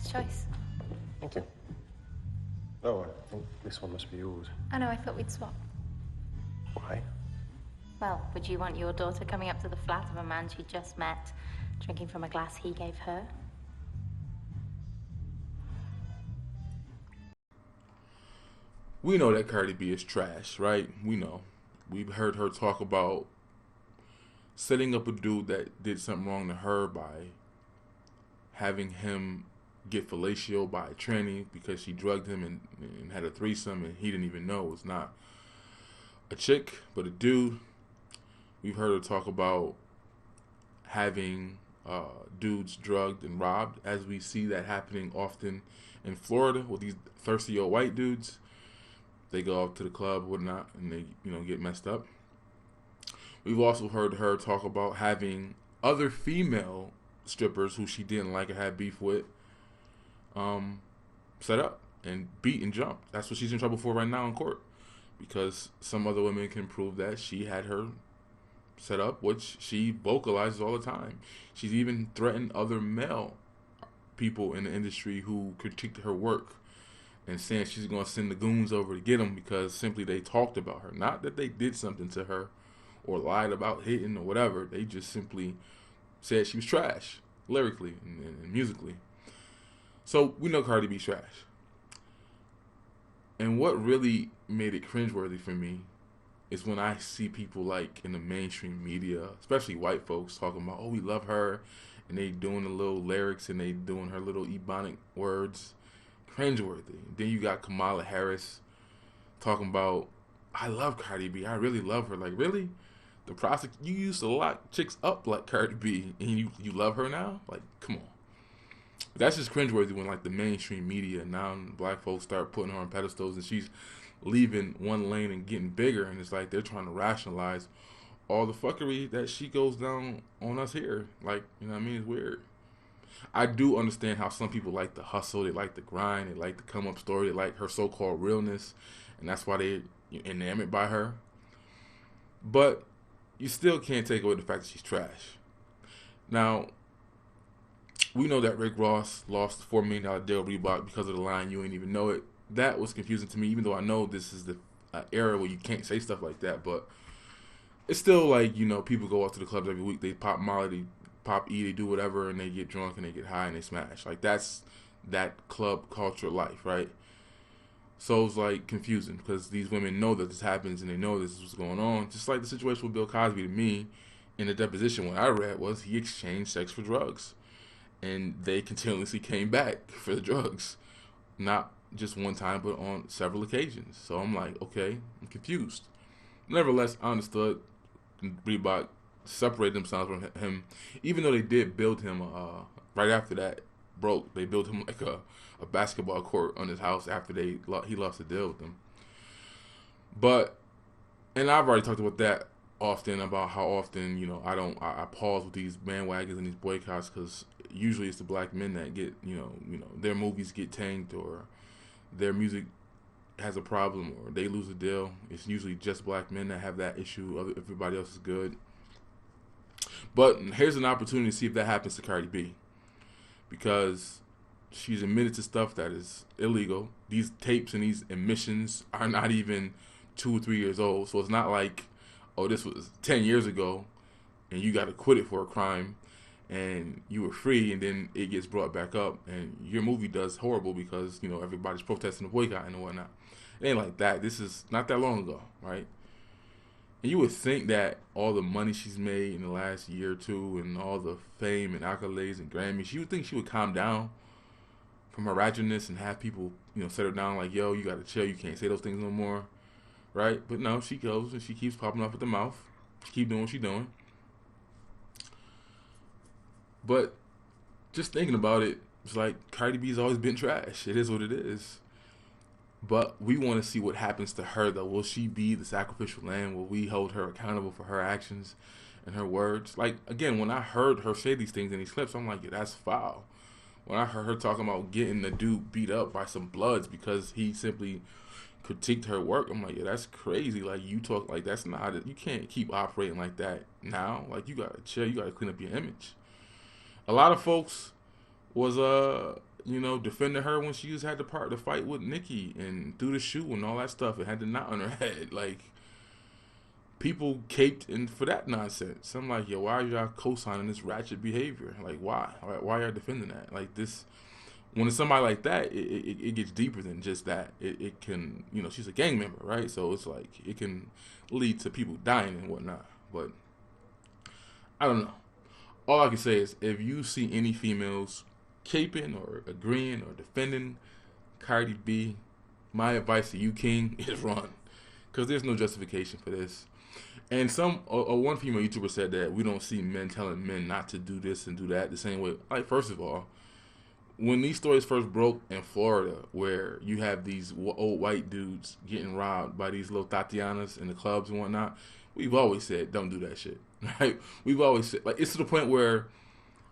Nice choice. Thank you. Oh, I think this one must be yours. I know, I thought we'd swap. Why? Well, would you want your daughter coming up to the flat of a man she just met, drinking from a glass he gave her? We know that Cardi B is trash, right? We know. We've heard her talk about setting up a dude that did something wrong to her by having him get fellatio by a tranny because she drugged him and had a threesome and he didn't even know it was not a chick but a dude. We've heard her talk about having dudes drugged and robbed, as we see that happening often in Florida with these thirsty old white dudes. They go out to the club, whatnot, and they get messed up. We've also heard her talk about having other female strippers who she didn't like or had beef with set up and beat and jump. That's what she's in trouble for right now in court, because some other women can prove that she had her set up, which she vocalizes all the time. She's even threatened other male people in the industry who critiqued her work and saying she's going to send the goons over to get them because simply they talked about her. Not that they did something to her or lied about hitting or whatever. They just simply said she was trash, lyrically and musically. So we know Cardi B's trash. And what really made it cringeworthy for me is when I see people like in the mainstream media, especially white folks, talking about, oh, we love her, and they doing the little lyrics and they doing her little ebonic words. Cringeworthy. Then you got Kamala Harris talking about, I love Cardi B. I really love her. Like, really? You used to lock chicks up like Cardi B, and you love her now? Like, come on. That's just cringeworthy when like the mainstream media now black folks start putting her on pedestals, and she's leaving one lane and getting bigger, and it's like they're trying to rationalize all the fuckery that she goes down on us here. Like, you know what I mean? It's weird. I do understand how some people like the hustle, they like the grind, they like the come up story, they like her so-called realness, and that's why they're enamored by her. But you still can't take away the fact that she's trash. Now, we know that Rick Ross lost $4 million deal with Reebok because of the line, you ain't even know it. That was confusing to me, even though I know this is the era where you can't say stuff like that, but it's still like, people go out to the clubs every week, they pop Molly, they pop E, they do whatever, and they get drunk and they get high and they smash. Like, that's that club culture life, right? So it's like confusing because these women know that this happens and they know this is what's going on. Just like the situation with Bill Cosby, to me, in the deposition, what I read was he exchanged sex for drugs, and they continuously came back for the drugs, not just one time but on several occasions. So I'm like, okay, I'm confused. Nevertheless, I understood Reebok separate themselves from him, even though they did build him right after that broke. They built him like a basketball court on his house after he lost the deal with them. But, and I've already talked about that often, about how often I pause with these bandwagons and these boycotts, because usually it's the black men that get their movies get tanked or their music has a problem or they lose a deal. It's usually just black men that have that issue. Everybody else is good. But here's an opportunity to see if that happens to Cardi B, because she's admitted to stuff that is illegal. These tapes and these admissions are not even 2 or 3 years old, so it's not like, oh, this was 10 years ago and you got acquitted for a crime and you were free, and then it gets brought back up and your movie does horrible because everybody's protesting the boycott and whatnot. It ain't like that. This is not that long ago, right? And you would think that all the money she's made in the last year or two and all the fame and accolades and Grammys, you would think she would calm down from her ratchetness and have people, set her down like, yo, you got to chill. You can't say those things no more, right? But no, she goes and she keeps popping off at the mouth. She keeps doing what she's doing. But just thinking about it, it's like Cardi B's always been trash. It is what it is. But we want to see what happens to her, though. Will she be the sacrificial lamb? Will we hold her accountable for her actions and her words? Like, again, when I heard her say these things in these clips, I'm like, yeah, that's foul. When I heard her talking about getting the dude beat up by some Bloods because he simply critiqued her work, I'm like, yeah, that's crazy. Like, you talk like that's not it. You can't keep operating like that now. Like, you got to chill. You got to clean up your image. A lot of folks was defended her when she had the fight with Nikki and threw the shoe and all that stuff and had the knot on her head. Like, people caped in for that nonsense. I'm like, yo, why are y'all co-signing this ratchet behavior? Like, why? Why are y'all defending that? Like, this, when it's somebody like that, it gets deeper than just that. It can, she's a gang member, right? So it's like, it can lead to people dying and whatnot. But I don't know. All I can say is, if you see any females caping or agreeing or defending Cardi B, my advice to you, King, is run. Because there's no justification for this. And one female YouTuber said that we don't see men telling men not to do this and do that the same way. Like, first of all, when these stories first broke in Florida, where you have these old white dudes getting robbed by these little Tatianas in the clubs and whatnot, we've always said, don't do that shit. Right? We've always said, like, it's to the point where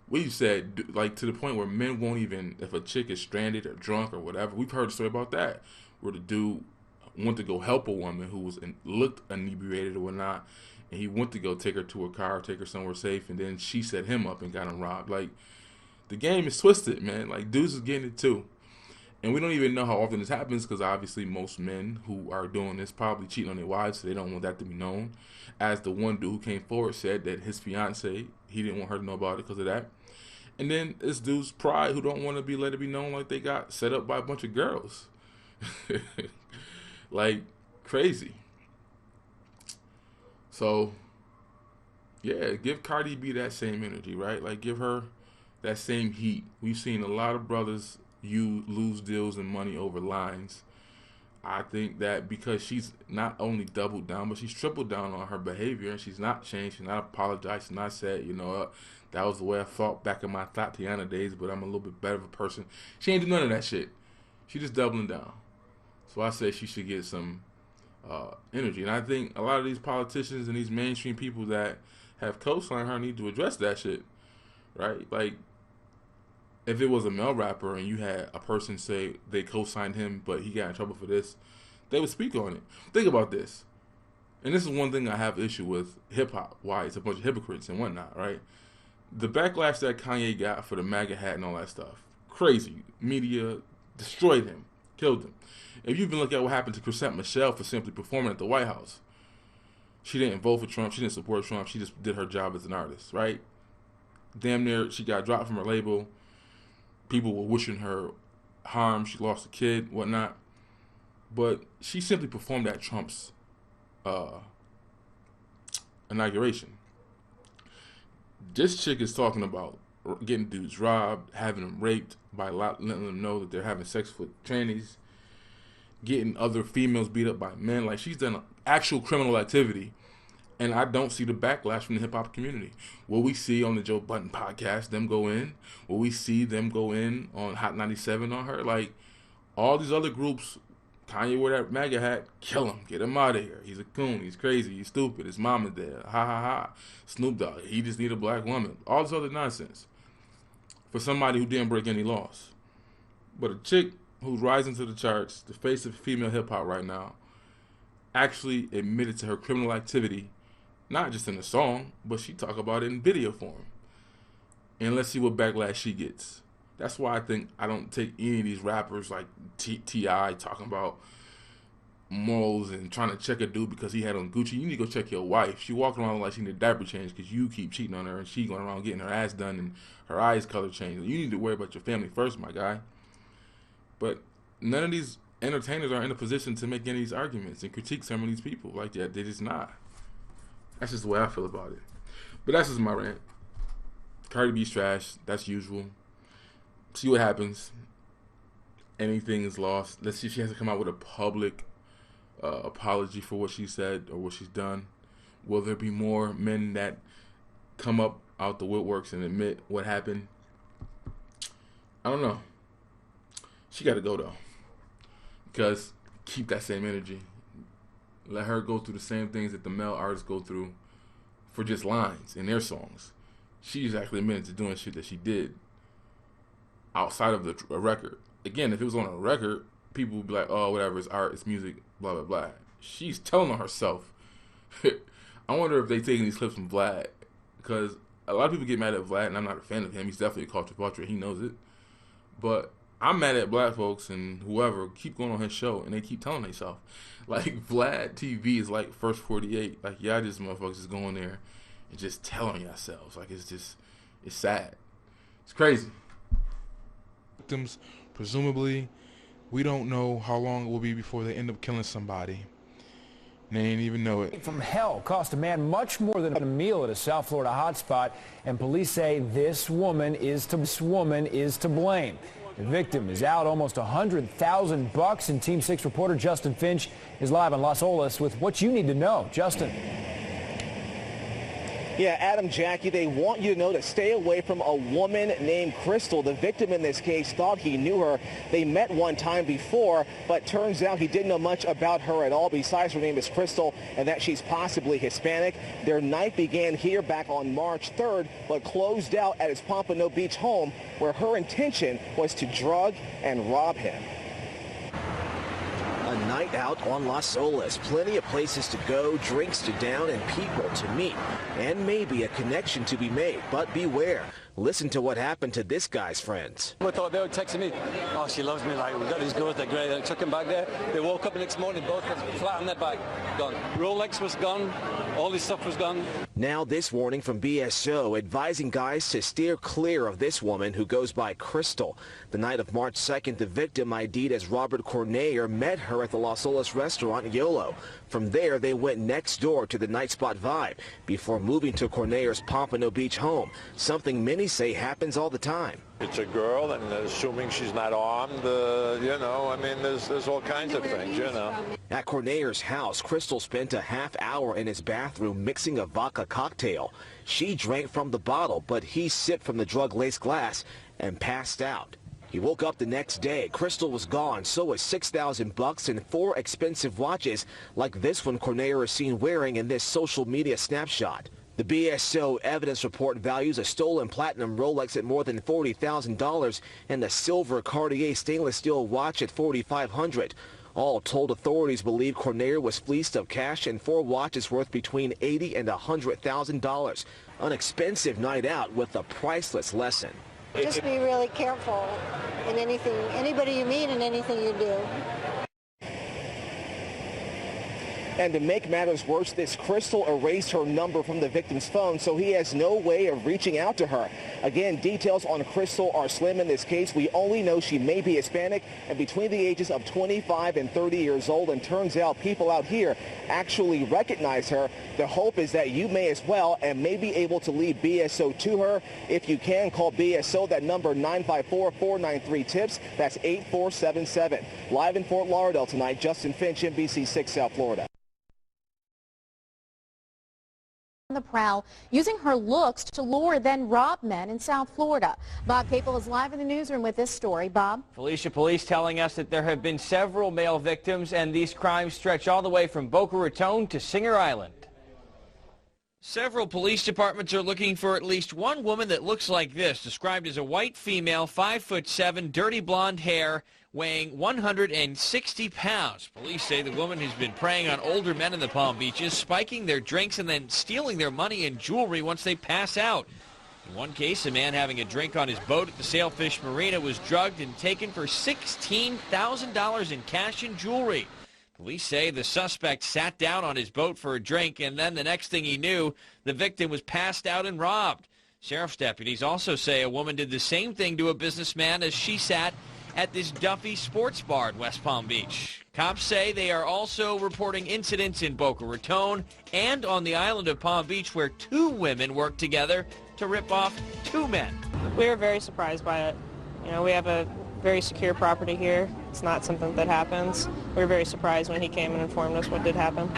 we've said, like, to the point where men won't even, if a chick is stranded or drunk or whatever, we've heard a story about that, where the dude went to go help a woman who looked inebriated or whatnot, and he went to go take her to her car, take her somewhere safe, and then she set him up and got him robbed. Like, the game is twisted, man. Like, dudes is getting it too. And we don't even know how often this happens, because obviously most men who are doing this probably cheating on their wives, so they don't want that to be known. As the one dude who came forward said that his fiance, he didn't want her to know about it because of that. And then this dude's pride, who don't want to let it be known, like they got set up by a bunch of girls. Like, crazy. So, yeah, give Cardi B that same energy, right? Like, give her that same heat. We've seen a lot of brothers lose deals and money over lines. I think that because she's not only doubled down, but she's tripled down on her behavior, and she's not changed, she's not apologized, she's not said, that was the way I felt back in my Tatiana days, but I'm a little bit better of a person. She ain't do none of that shit. She just doubling down. So I say she should get some energy. And I think a lot of these politicians and these mainstream people that have co-signed her need to address that shit, right? Like, if it was a male rapper and you had a person say they co-signed him, but he got in trouble for this, they would speak on it. Think about this. And this is one thing I have issue with hip-hop, why it's a bunch of hypocrites and whatnot, right? The backlash that Kanye got for the MAGA hat and all that stuff, crazy. Media destroyed him, killed him. If you even look at what happened to Chrisette Michele for simply performing at the White House, she didn't vote for Trump, she didn't support Trump, she just did her job as an artist, right? Damn near, she got dropped from her label. People were wishing her harm. She lost a kid, whatnot. But she simply performed at Trump's inauguration. This chick is talking about getting dudes robbed, having them raped by letting them know that they're having sex with trannies, getting other females beat up by men. Like, she's done actual criminal activity. And I don't see the backlash from the hip-hop community. Will we see on the Joe Budden podcast them go in? Will we see them go in on Hot 97 on her? Like, all these other groups, Kanye wear that MAGA hat, kill him, get him out of here. He's a coon, he's crazy, he's stupid, his mama's dead, ha ha ha. Snoop Dogg, he just need a black woman. All this other nonsense for somebody who didn't break any laws. But a chick who's rising to the charts, the face of female hip-hop right now, actually admitted to her criminal activity. Not just in the song, but she talk about it in video form. And let's see what backlash she gets. That's why I think I don't take any of these rappers like T.I. talking about morals and trying to check a dude because he had on Gucci. You need to go check your wife. She walking around like she need a diaper change because you keep cheating on her, and she going around getting her ass done and her eyes color changed. You need to worry about your family first, my guy. But none of these entertainers are in a position to make any of these arguments and critique some of these people like that. They're just not. That's just the way I feel about it. But that's just my rant. Cardi B's trash. That's usual. See what happens. Anything is lost. Let's see if she has to come out with a public apology for what she said or what she's done. Will there be more men that come up out the woodworks and admit what happened? I don't know. She got to go, though. Because keep that same energy. Let her go through the same things that the male artists go through for just lines in their songs. She's actually admitted to doing shit that she did outside of a record. Again, if it was on a record, people would be like, oh, whatever, it's art, it's music, blah, blah, blah. She's telling on herself. I wonder if they taking these clips from Vlad. Because a lot of people get mad at Vlad, and I'm not a fan of him. He's definitely a culture vulture. He knows it. But I'm mad at black folks and whoever keep going on his show and they keep telling themselves. Like, Vlad TV is like First 48. Like, y'all just motherfuckers is going there and just telling yourselves. Like, it's sad. It's crazy. Victims, presumably, we don't know how long it will be before they end up killing somebody. And they ain't even know it. From hell cost a man much more than a meal at a South Florida hotspot, and police say this woman is to blame. The victim is out almost $100,000, and Team 6 reporter Justin Finch is live in Las Olas with what you need to know. Justin. Yeah, Adam, Jackie, they want you to know to stay away from a woman named Crystal. The victim in this case thought he knew her. They met one time before, but turns out he didn't know much about her at all, besides her name is Crystal and that she's possibly Hispanic. Their night began here back on March 3rd, but closed out at his Pompano Beach home, where her intention was to drug and rob him. A night out on Las Olas, plenty of places to go, drinks to down, and people to meet, and maybe a connection to be made. But beware. Listen to what happened to this guy's friends. I thought they were texting me, oh, she loves me, like, we got these girls, they're great. I took them back there. They woke up the next morning, both flat on their back, gone. Rolex was gone, all this stuff was gone. Now this warning from BSO advising guys to steer clear of this woman who goes by Crystal. The night of March 2nd, the victim, ID'd as Robert Corneyer, met her at the Las Olas restaurant YOLO. From there, they went next door to the Night Spot Vibe before moving to Corneyer's Pompano Beach home, something many say happens all the time. It's a girl, and assuming she's not armed, you know, I mean, there's all kinds of things, you know. At Corneyer's house, Crystal spent a half hour in his bathroom mixing a vodka cocktail. She drank from the bottle, but he sipped from the drug-laced glass and passed out. He woke up the next day. Crystal was gone, so was $6,000 and 4 expensive watches like this one Corneyer is seen wearing in this social media snapshot. The BSO evidence report values a stolen platinum Rolex at more than $40,000 and a silver Cartier stainless steel watch at $4,500. All told, authorities believe Corneyer was fleeced of cash and 4 watches worth between $80,000 and $100,000. An expensive night out with a priceless lesson. Just be really careful in anything, anybody you meet and anything you do. And to make matters worse, this Crystal erased her number from the victim's phone, so he has no way of reaching out to her. Again, details on Crystal are slim in this case. We only know she may be Hispanic and between the ages of 25 and 30 years old, and turns out people out here actually recognize her. The hope is that you may as well, and may be able to lead BSO to her. If you can, call BSO, that number 954-493-TIPS. That's 8477. Live in Fort Lauderdale tonight, Justin Finch, NBC 6 South Florida. The prowl, using her looks to lure then rob men in South Florida. Bob Capel is live in the newsroom with this story. Bob? Felicia, police telling us that there have been several male victims, and these crimes stretch all the way from Boca Raton to Singer Island. Several police departments are looking for at least one woman that looks like this, described as a white female, 5'7", dirty blonde hair, weighing 160 pounds. Police say the woman has been preying on older men in the Palm Beaches, spiking their drinks and then stealing their money and jewelry once they pass out. In one case, a man having a drink on his boat at the Sailfish Marina was drugged and taken for $16,000 in cash and jewelry. Police say the suspect sat down on his boat for a drink, and then the next thing he knew, the victim was passed out and robbed. Sheriff's deputies also say a woman did the same thing to a businessman as she sat at this Duffy Sports Bar in West Palm Beach. Cops say they are also reporting incidents in Boca Raton and on the island of Palm Beach where 2 women worked together to rip off 2 men. We were very surprised by it. You know, we have a very secure property here. It's not something that happens. We were very surprised when he came and informed us what did happen.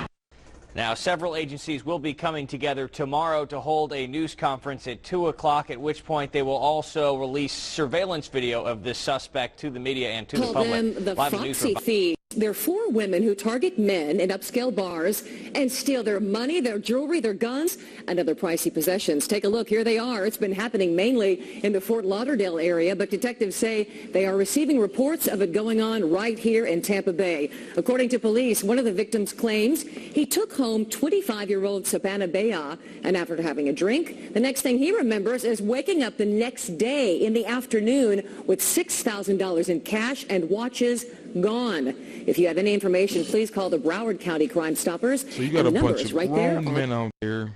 Now, several agencies will be coming together tomorrow to hold a news conference at 2 o'clock, at which point they will also release surveillance video of this suspect to the media and to the public. Call them the Foxy Thief. There are 4 women who target men in upscale bars and steal their money, their jewelry, their guns, and other pricey possessions. Take a look. Here they are. It's been happening mainly in the Fort Lauderdale area, but detectives say they are receiving reports of it going on right here in Tampa Bay. According to police, one of the victims claims he took home 25-year-old Savannah Bea, and after having a drink, the next thing he remembers is waking up the next day in the afternoon with $6,000 in cash and watches gone. If you have any information, please call the Broward County Crime Stoppers. So you got a bunch of right grown men out there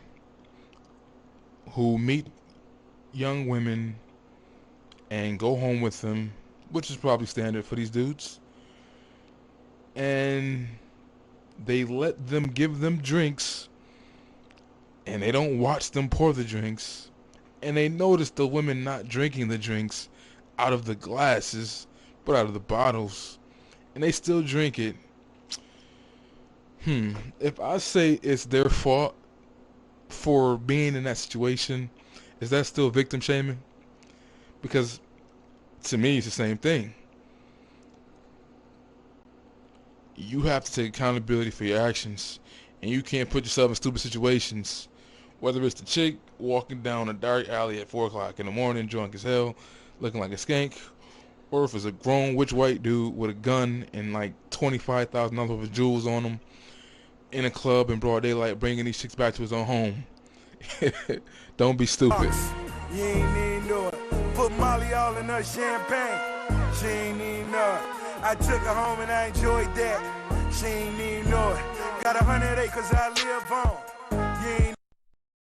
who meet young women and go home with them, which is probably standard for these dudes. And they let them give them drinks, and they don't watch them pour the drinks. And they notice the women not drinking the drinks out of the glasses, but out of the bottles. And they still drink it. If I say it's their fault for being in that situation, is that still victim shaming? Because to me, it's the same thing. You have to take accountability for your actions, and you can't put yourself in stupid situations. Whether it's the chick walking down a dark alley at 4 o'clock in the morning, drunk as hell, looking like a skank, or if it's a grown rich white dude with a gun and like $25,000 worth of jewels on him in a club in broad daylight, bringing these chicks back to his own home. Don't be stupid. You ain't even know it. Put Molly all in her champagne. She ain't even know it. I took her home and I enjoyed that. She ain't even know it. Got 100 acres I live on. You ain't